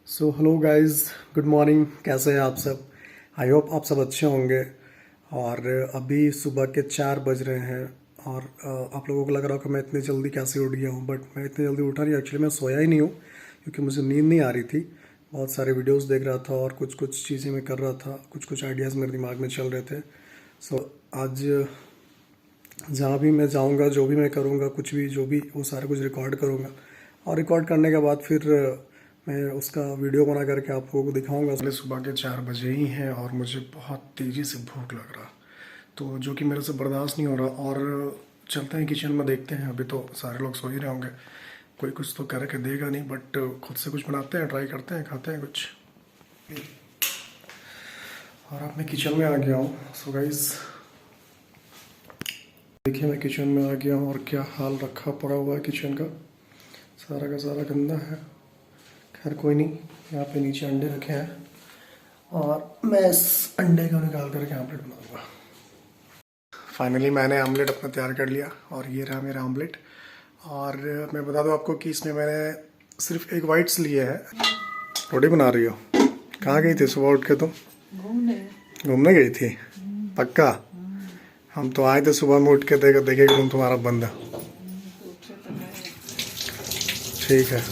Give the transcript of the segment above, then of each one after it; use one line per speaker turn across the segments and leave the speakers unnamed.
So hello guys, good morning. कैसे हैं आप सब? आई होप आप सब अच्छे होंगे। और अभी सुबह के 4 बज रहे हैं और आप लोगों को लग रहा होगा मैं इतनी जल्दी कैसे उठ गया हूँ, बट मैं इतनी जल्दी उठा नहीं। एक्चुअली मैं सोया ही नहीं हूँ क्योंकि मुझे नींद नहीं आ रही थी। बहुत सारे वीडियोस देख रहा था और कुछ कुछ चीज़ें मैं कर रहा था, कुछ कुछ आइडियाज़ मेरे दिमाग में चल रहे थे। सो आज जहाँ भी मैं जाऊँगा, जो भी मैं करूँगा, कुछ भी जो भी, वो सारा कुछ रिकॉर्ड करूँगा और रिकॉर्ड करने के बाद फिर मैं उसका वीडियो बना करके आप लोगों को दिखाऊंगा। सुबह के 4 बजे ही हैं और मुझे बहुत तेज़ी से भूख लग रहा, तो जो कि मेरे से बर्दाश्त नहीं हो रहा। और चलते हैं किचन में, देखते हैं। अभी तो सारे लोग सो ही रहे होंगे, कोई कुछ तो करके देगा नहीं, बट खुद से कुछ बनाते हैं, ट्राई करते हैं, खाते हैं कुछ। और अब मैं किचन में आ गया हूँ। सो गाइस देखिए, मैं किचन में आ गया हूँ और क्या हाल रखा पड़ा हुआ है किचन का। सारा का सारा गंदा है। खैर कोई नहीं, यहाँ पे नीचे अंडे रखे हैं और मैं इस अंडे को निकाल करके आमलेट बनाऊंगा। फाइनली मैंने आमलेट अपना तैयार कर लिया और ये रहा मेरा आमलेट। और मैं बता दूँ आपको कि इसमें मैंने सिर्फ एक वाइट्स लिए है। रोटी बना रही हो? कहाँ गई थी सुबह उठ के तुम? घूमने गई थी? पक्का? हम तो आए थे सुबह में उठ के देखे कि तुम तुम्हारा बंदा। ठीक है,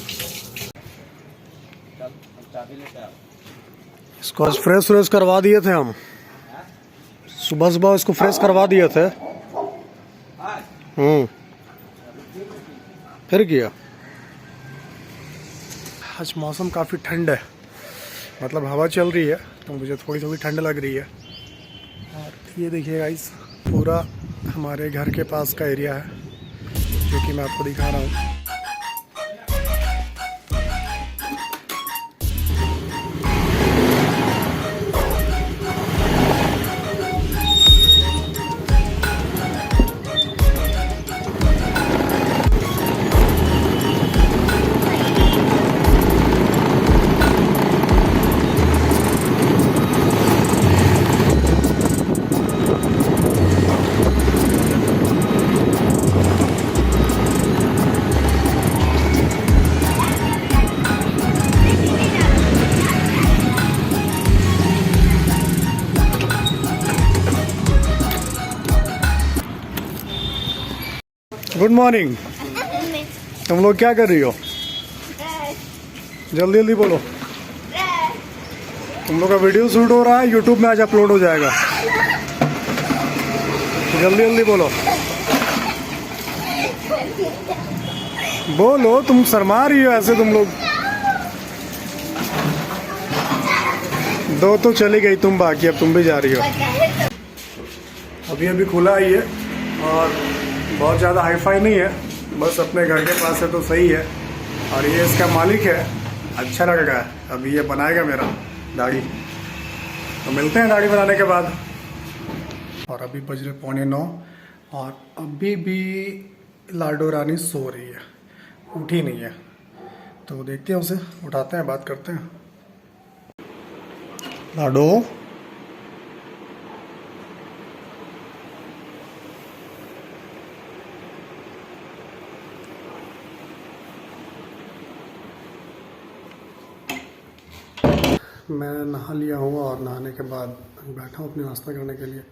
इसको आज फ्रेश करवा दिए थे हम। सुबह सुबह इसको फ्रेश करवा दिए थे। फिर किया। आज मौसम काफ़ी ठंड है, मतलब हवा चल रही है तो मुझे थोड़ी थोड़ी ठंड लग रही है। और ये देखिए गाइस, पूरा हमारे घर के पास का एरिया है जो कि मैं आपको दिखा रहा हूँ। Good morning. तुम लोग क्या कर रही हो? जल्दी जल्दी बोलो। तुम लोग का वीडियो शूट हो रहा है, यूट्यूब में आज अपलोड हो जाएगा। जल्दी जल्दी बोलो। बोलो, तुम शर्मा रही हो ऐसे तुम लोग। दो तो चली गई तुम, बाकी अब तुम भी जा रही हो। अभी अभी खुला ही है और बहुत ज़्यादा हाईफाई नहीं है, बस अपने घर के पास है तो सही है। और ये इसका मालिक है, अच्छा लगेगा। अभी ये बनाएगा मेरा दाढ़ी, तो मिलते हैं दाढ़ी बनाने के बाद। और अभी बज रहे 8:45 और अभी भी लाडो रानी सो रही है, उठी नहीं है। तो देखते हैं, उसे उठाते हैं, बात करते हैं। लाडो, मैं नहा लिया हूँ और नहाने के बाद बैठा हूँ अपने नाश्ता करने के लिए।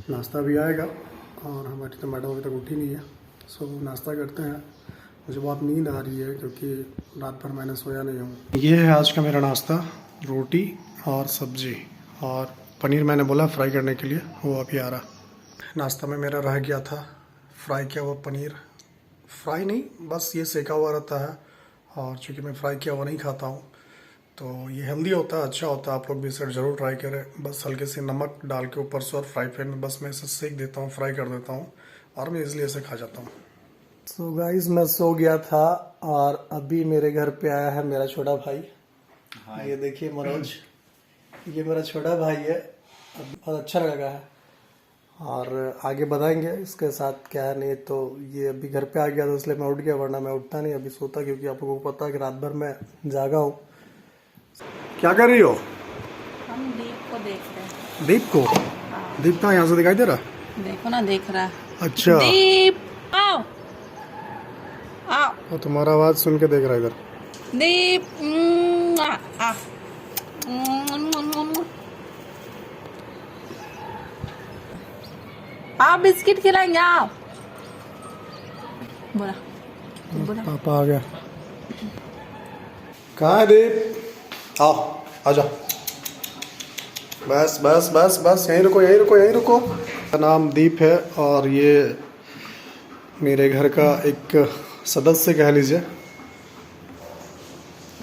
नाश्ता भी आएगा और हमारी तो मैडम अभी तक उठी नहीं है। सो नाश्ता करते हैं। मुझे बहुत नींद आ रही है क्योंकि रात भर मैंने सोया नहीं हूँ। ये है आज का मेरा नाश्ता, रोटी और सब्जी और पनीर मैंने बोला फ्राई करने के लिए, वो अभी आ रहा। नाश्ता में मेरा रह गया था फ्राई किया हुआ पनीर। फ्राई नहीं, बस ये सेका हुआ रहता है और चूँकि मैं फ्राई किया हुआ नहीं खाता हूँ तो ये हेल्दी होता है, अच्छा होता है। आप लोग भी इसे ज़रूर ट्राई करें। बस हल्के से नमक डाल के ऊपर से और फ्राई पैन में बस मैं इसे सेक देता हूँ, फ्राई कर देता हूँ और मैं इसलिए इसे खा जाता हूँ। सो गाइस, मैं सो गया था और अभी मेरे घर पे आया है मेरा छोटा भाई। ये देखिए मनोज, ये मेरा छोटा भाई है। बहुत अच्छा लगा है और आगे बताएंगे इसके साथ क्या है। नहीं तो ये अभी घर पे आ गया तो इसलिए मैं उठ गया, वरना मैं उठता नहीं, अभी सोता, क्योंकि आप लोगों को पता है कि रात भर मैं जागा हूँ। क्या कर रही हो?
हम दीप को देख रहे हैं।
दीप को?
हाँ।
दीप कहाँ, यहाँ से दिखाई दे रहा?
देखो ना, देख रहा है।
अच्छा,
दीप आओ आओ।
वो तुम्हारा आवाज सुन के देख रहा है इधर।
दीप आ आप बिस्किट खिलाएंगे आप बोला बोला
पापा आ गया। कहाँ है दीप? आओ आ जाओ। बस बस बस बस यहीं रुको यहीं रुको यहीं रुको। मेरा नाम दीप है और ये मेरे घर का एक सदस्य कह लीजिए।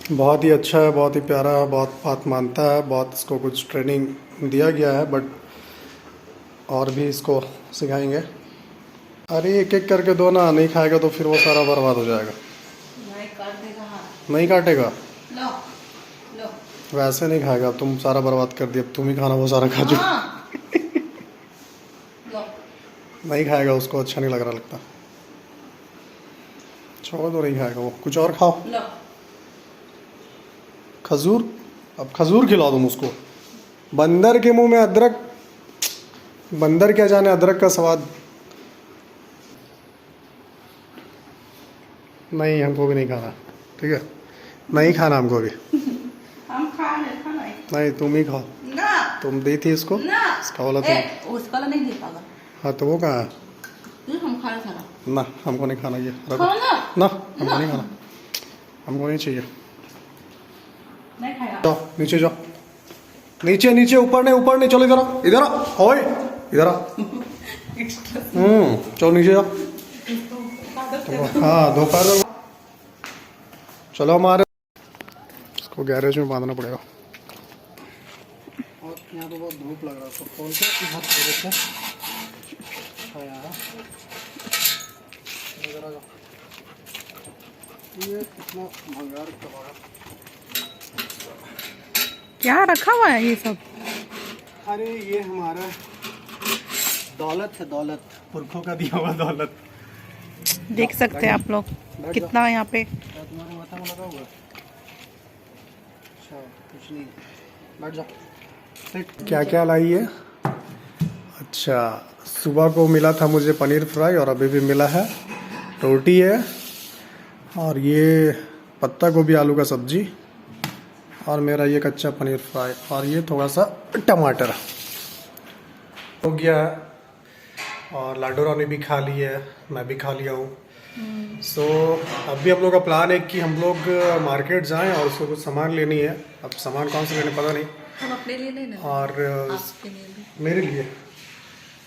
बहुत ही अच्छा है, बहुत ही प्यारा है, बहुत बात मानता है, बहुत इसको कुछ ट्रेनिंग दिया गया है, बट और भी इसको सिखाएंगे। अरे एक एक करके दो ना, नहीं खाएगा तो फिर वो सारा बर्बाद हो जाएगा।
नहीं कर देगा
नहीं काटेगा,
लो लो
वैसे नहीं खाएगा। तुम सारा बर्बाद कर दिया, अब तुम ही खाना, वो सारा खा जो।
लो
नहीं खाएगा, उसको अच्छा नहीं लग रहा लगता। छोड़ दो, नहीं खाएगा वो, कुछ और खाओ।
लो
खजूर, अब खजूर खिला दूँ उसको। बंदर के मुंह में अदरक, बंदर क्या जाने अदरक का स्वाद। नहीं, हमको भी नहीं खाना, ठीक है? नहीं खाना हमको भी।
हम खा ले खाना है
नहीं, तुम ही खाओ।
ना
तुम दी थी इसको,
ना
इसका वाला तुम।
उसका नहीं दे पागा
हाँ तो वो कहाँ है?
हम खा खाना
ना, हमको नहीं खाना ये, रखो।
खाना
ना, हमको नहीं खाना, हमको नहीं चाहिए।
नहीं खाएगा।
जाओ नीचे जाओ, नीचे नीचे, ऊपर नहीं, चलो इधर आओ, इधर आओ, ओए इधर आओ। चलो नीचे जाओ। हाँ दोपहर, चलो हमारे इसको गैरेज में बांधना पड़ेगा। और यहाँ पे बहुत धूप लग रहा है, तो खोल के इधर छोड़ देते हैं। यार इधर आ जाओ। ये कितना भंगार कबाड़ा,
क्या रखा हुआ है ये सब?
अरे ये हमारा दौलत है, दौलत, पुरखों का दिया हुआ दौलत।
देख सकते हैं आप लोग कितना यहाँ पे।
क्या तुम्हारे माथा में लगा हुआ है? अच्छा कुछ नहीं, बैठ जाओ। क्या क्या लाई है? अच्छा, सुबह को मिला था मुझे पनीर फ्राई और अभी भी मिला है, रोटी है और ये पत्ता गोभी आलू का सब्जी और मेरा ये कच्चा पनीर फ्राई और ये थोड़ा सा टमाटर हो गया है। और लाडो रानी भी खा ली है, मैं भी खा लिया हूँ। सो अभी हम लोग का प्लान है कि हम लोग मार्केट जाएं और उसको कुछ सामान लेनी है। अब सामान कौन सा लेने पता नहीं,
हम अपने लिए लेना
और
आपके लिए भी।
मेरे लिए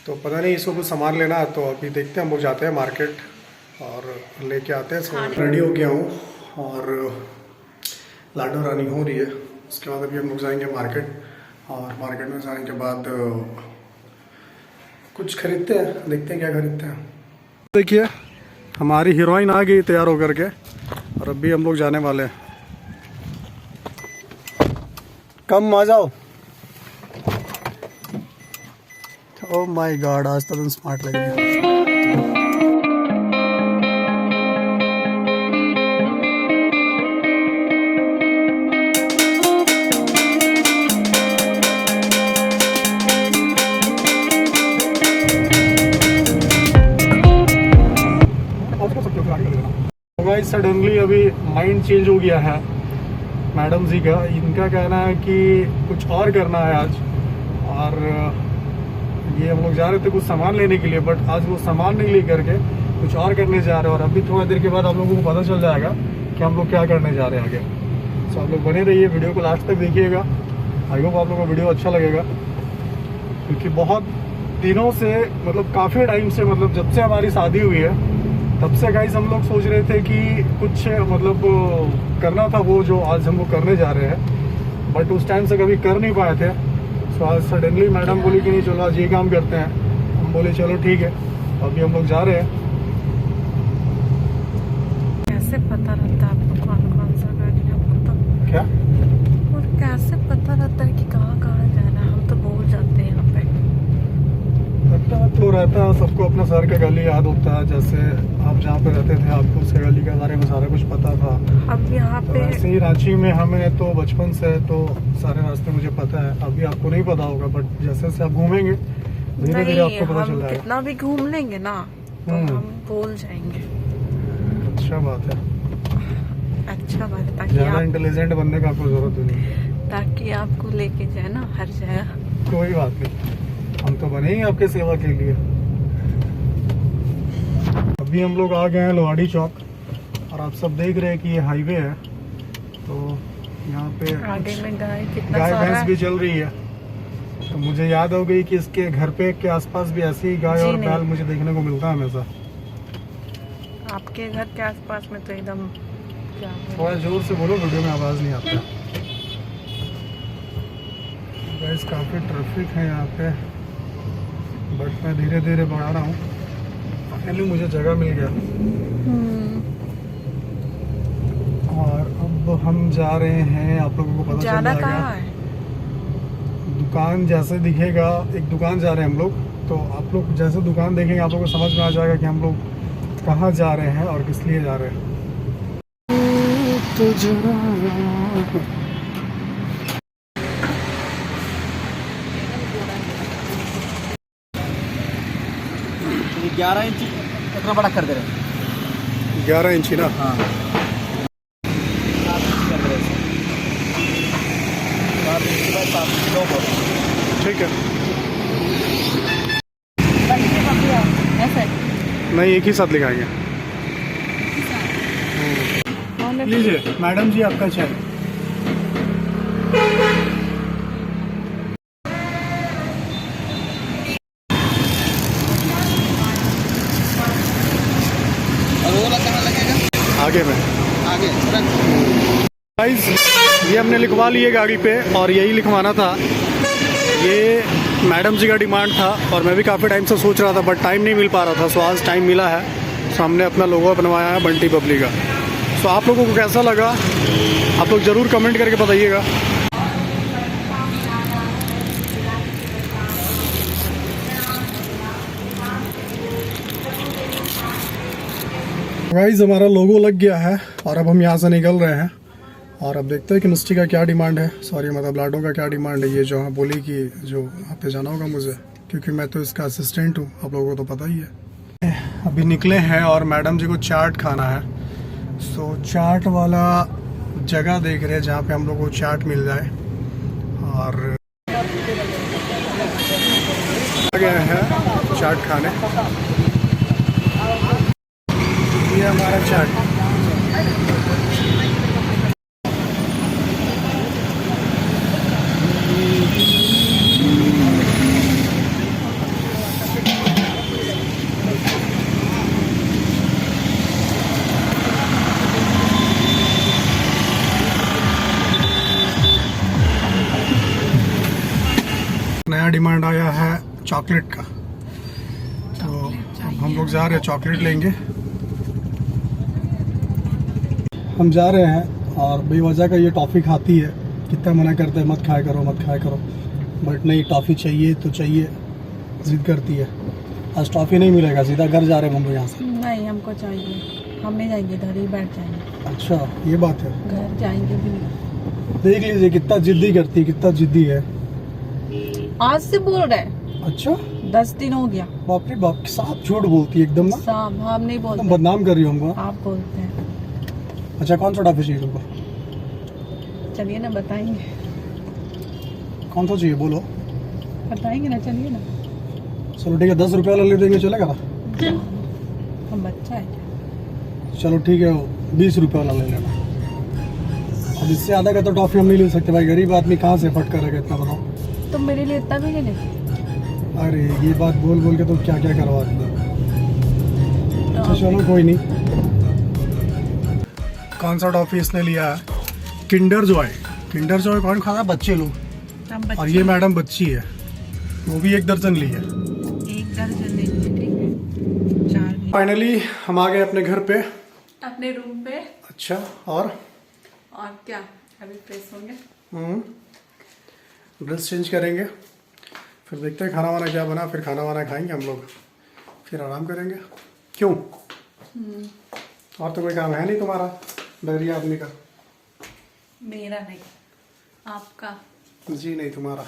तो पता नहीं, इसको कुछ सामान लेना है। तो अभी देखते हैं, हम लोग जाते हैं मार्केट और लेके आते हैं। सो रेडी हो गया हूँ और लाडो रानी हो रही है। उसके बाद अभी हम लोग जाएंगे मार्केट और मार्केट में जाने के बाद कुछ खरीदते हैं, देखते हैं क्या खरीदते हैं। देखिए हमारी हीरोइन आ गई तैयार होकर के और अभी हम लोग जाने वाले हैं। कम आ जाओ। ओह माय गॉड, आज तो तुम स्मार्ट लग रही हो। सडनली अभी माइंड चेंज हो गया है मैडम जी का। इनका कहना है कि कुछ और करना है आज, और ये हम लोग जा रहे थे कुछ सामान लेने के लिए, बट आज वो सामान नहीं ले करके कुछ और करने जा रहे हैं। और अभी थोड़ा देर के बाद आप लोगों को पता चल जाएगा कि हम लोग क्या करने जा रहे हैं आगे। सो आप लोग बने रहिए, वीडियो को लास्ट तक देखिएगा। आई होप आप लोगों को वीडियो अच्छा लगेगा, क्योंकि बहुत दिनों से, मतलब काफ़ी टाइम से, मतलब जब से हमारी शादी हुई है तब से गाइस हम लोग सोच रहे थे कि कुछ मतलब करना था वो जो आज हम लोग करने जा रहे हैं, बट उस टाइम से कभी कर नहीं पाए थे। सो आज सडनली मैडम बोली कि नहीं चलो आज ये काम करते हैं। हम बोले चलो ठीक है, अभी हम लोग जा रहे हैं।
कैसे पता रहता है आपको कौन कौन सा गाड़ी है आपको तो?
क्या?
और कैसे पता रहता है कि कहाँ कहाँ जाना है? हम तो भूल जाते हैं यहाँ पे।
पता तो रहता है सबको, अपना शहर का गली याद होता है। जैसे आप जहाँ पे रहते थे आपको उसके गली के बारे में सारा कुछ पता था।
अब यहाँ
तो
पे
ऐसे ही रांची में हमें तो बचपन से तो सारे रास्ते मुझे पता है। अभी आपको नहीं पता होगा, बट जैसे जैसे आप घूमेंगे धीरे धीरे आपको पता चल
हम
जाएगा।
कितना भी घूम लेंगे ना तो हम भूल जाएंगे।
अच्छा बात है।
अच्छा बात है, ताकि
ज़्यादा
आप
इंटेलिजेंट बनने का आपको ज़रूरत नहीं है।
ताकि आपको लेके जाए ना हर जगह।
कोई बात नहीं, हम तो बने ही आपके सेवा के लिए। अभी हम लोग आ गए हैं लोहाड़ी चौक और आप सब देख रहे हैं कि ये हाईवे है, तो यहाँ पे
आगे में गाय कितना
गाय
सारा
भैंस
है।
भी चल रही है। तो मुझे याद हो गई कि इसके घर पे के आसपास भी ऐसी ही गाय
जी
और
नहीं।
बैल मुझे देखने को मिलता है हमेशा।
आपके घर के आसपास में तो एकदम क्या
थोड़ा जोर से बोलो, वीडियो में आवाज़ नहीं आता। गाइस काफ़ी ट्रैफिक है यहाँ पे, बट मैं धीरे धीरे बढ़ा रहा हूँ। फाइनली मुझे जगह मिल गया और अब हम जा रहे हैं। आप लोगों को पता चल
ज्यादा
जाएगा।
कहाँ है?
दुकान जैसे दिखेगा, एक दुकान जा रहे हैं हम लोग, तो आप लोग जैसे दुकान देखेंगे आप लोगों को समझ में आ जाएगा कि हम लोग कहाँ जा रहे हैं और किस लिए जा रहे हैं।
ये 11 इंच इतना बड़ा कर दे रहे हैं।
11 इंची ना?
हाँ 7 इंच कर दे रहे हैं। 7 इंच बाय 7 इंच दो बोल।
ठीक है,
ऐसे
नहीं एक ही साथ लिखाएंगे। लीजिए मैडम जी आपका चाय।
और वो वाला कहाँ लगेगा?
आगे में
आगे
गाइस, ये हमने लिखवा लिए गाड़ी पे और यही लिखवाना था। ये मैडम जी का डिमांड था और मैं भी काफ़ी टाइम से सोच रहा था, बट टाइम नहीं मिल पा रहा था। सो आज टाइम मिला है, सो हमने अपना लोगो बनवाया है बंटी बबली का। सो आप लोगों को कैसा लगा आप लोग ज़रूर कमेंट करके बताइएगा। गाइस हमारा लोगो लग गया है और अब हम यहाँ से निकल रहे हैं और अब देखते हैं कि मिस्टी का क्या डिमांड है, सॉरी मतलब लाडो का क्या डिमांड है। ये जो हाँ बोली कि जो वहाँ पे जाना होगा मुझे, क्योंकि मैं तो इसका असिस्टेंट हूँ, आप लोगों को तो पता ही है। अभी निकले हैं और मैडम जी को चाट खाना है। सो चाट वाला जगह देख रहे हैं जहाँ पे हम लोग को चाट मिल जाए और आ गए हैं चाट खाने। ये हमारा चाट। नया डिमांड आया है चॉकलेट का, तो अब हम लोग जा रहे हैं चॉकलेट लेंगे। हम जा रहे हैं और बेवजह का ये टॉफ़ी खाती है, कितना मना करते हैं मत खाया करो मत खाया करो, बट नहीं टॉफ़ी चाहिए तो चाहिए, जिद करती है। आज टॉफ़ी नहीं मिलेगा, सीधा घर जा रहे हैं हम लोग यहाँ से।
नहीं हमको चाहिए, हम नहीं जाएंगे, इधर ही बैठ जाएंगे।
अच्छा ये बात है,
घर जाएंगे भी नहीं।
देख लीजिए कितना जिद्दी करती है, कितना जिद्दी है।
आज से बोल रहे हैं,
अच्छा
10 दिन हो गया।
बाप रे बाप, साफ झूठ बोलती है एकदम ना,
साहब हम नहीं
एकदम
बोलते,
बदनाम कर रही हो हमको।
आप बोलते हैं।
अच्छा कौन सा टॉफ़ी चाहिए तुमको?
चलिए ना बताएंगे,
कौन सा चाहिए बोलो।
बताएंगे ना, चलिए ना।
चलो ठीक है, 10 रुपये वाला ले देंगे, चलेगा ना?
हम बच्चा है क्या?
चलो ठीक है, 20 रुपये वाला ले लेना। अब इससे ज़्यादा का तो टॉफ़ी हम नहीं ले सकते भाई, गरीब आदमी कहाँ से फट करेगा इतना, बताओ।
तो मेरे लिए इतना भी नहीं लेते।
अरे ये बात बोल बोल के तो क्या क्या करवा दिया। अच्छा चलो कोई नहीं। कौन सा टॉफ़ी इसने लिया है? Kinder Joy. किंडर जॉय कौन खाता है? बच्चे लोग।
हम
और
बच्चे,
ये मैडम बच्ची है, वो भी 1 दर्जन ली है।
1 दर्जन ले लीजिए, ठीक है। 4 भी।
फाइनली हम आ गए अपने घर पे।
अपने रूम पे।
अच्छा और
क्या अभी फ्रेश होंगे,
ड्रेस चेंज करेंगे, फिर देखते हैं खाना वाना क्या बना, फिर खाना वाना खाएंगे हम लोग, फिर आराम करेंगे। क्यों और तो कोई काम है नहीं तुम्हारा डगरी आदमी का?
मेरा नहीं, आपका।
जी नहीं तुम्हारा।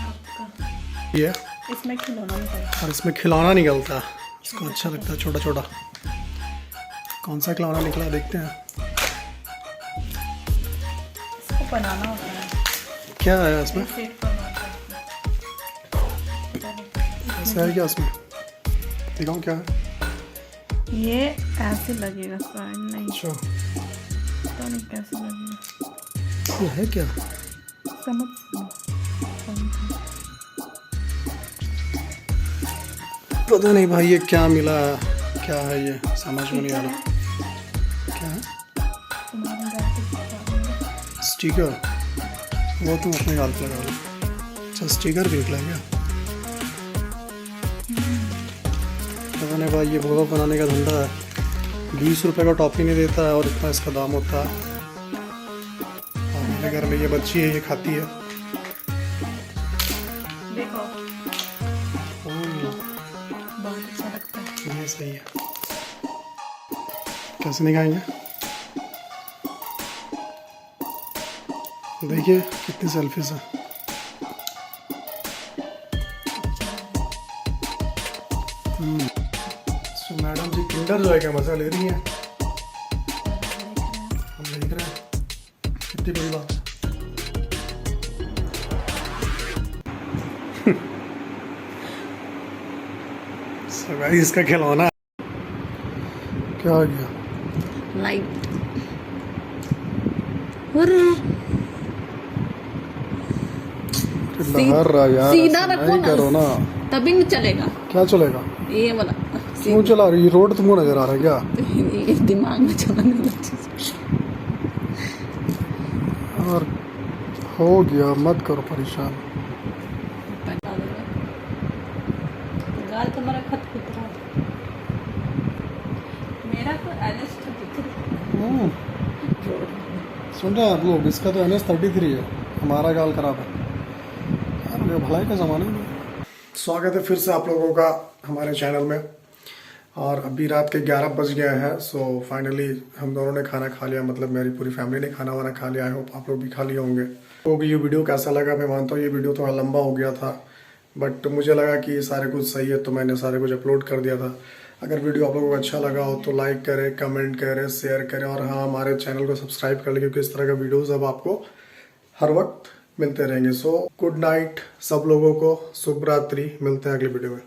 आपका।
ये
इसमें खिलौना निकलता
और इसमें खिलौना निकलता है, इसको अच्छा लगता है छोटा छोटा। कौन सा खिलौना निकला देखते हैं।
बनाना होता है
क्या है इसमें?
सेट करना होता है।
ऐसा है क्या इसमें? दिखाऊं क्या है?
ये ऐसे लगेगा साइड नहीं,
अच्छा,
पता नहीं कैसे लगेगा,
ये है क्या?
समझ
पता नहीं भाई ये क्या मिला है, क्या है ये समझ में नहीं आ रहा। क्या है? स्टिकर? वो तुम अपने गाल पे लगा लो। अच्छा स्टिकर भी निकला क्या? पता नहीं भाई ये बहुत बनाने का धंधा है। 20 रुपए का टॉफी नहीं देता है और इतना इसका दाम होता है। और मेरे घर में ये बच्ची है, ये खाती है।
देखो
ओह,
बहुत अच्छा लगता है।
ये सही है। कैसे निकालेंगे? देखिए कितनी सेल्फीज है। तो मैडम जी किंडर जॉय का मजा ले रही हैं। हम देख रहे हैं कितनी बड़ी बात है। So guys, इसका खिलौना क्या हो गया?
लाइट
लहर रहा यार,
सीधा
ऐसे
रखो
नहीं
ना।
करो ना।
तभी नहीं चलेगा
क्या चलेगा?
ये वाला,
क्यों चला रही? रोड तुमको नजर आ रहा है क्या?
ये दिमाग में चलाने वाला चीज।
और हो गया, मत करो परेशान।
गाल तुम्हारा खत खुद रहा है। मेरा तो एलिस तो दिख रहा है।
सुन रहे हैं आप लोग, इसका तो NS33 है, हमारा गाल खराब है यार, ये भलाई का ज़माना ही नहीं। स्वागत है फिर से आप लोगों का हमारे चैनल में। और अभी रात के 11 बज गए हैं। सो फाइनली हम दोनों ने खाना खा लिया, मतलब मेरी पूरी फैमिली ने खाना वाना खा लिया। आई होप आप लोग भी खा लिए होंगे। तो ये वीडियो कैसा लगा? मैं मानता हूँ ये वीडियो थोड़ा लंबा हो गया था, बट मुझे लगा कि सारे कुछ सही है तो मैंने सारे कुछ अपलोड कर दिया था। अगर वीडियो आप लोगों को अच्छा लगा हो तो लाइक करें, कमेंट करें, शेयर करें और हाँ हमारे चैनल को सब्सक्राइब कर लें, क्योंकि इस तरह का वीडियोस अब आपको हर वक्त मिलते रहेंगे। सो गुड नाइट सब लोगों को, शुभ रात्रि, मिलते हैं अगली वीडियो में।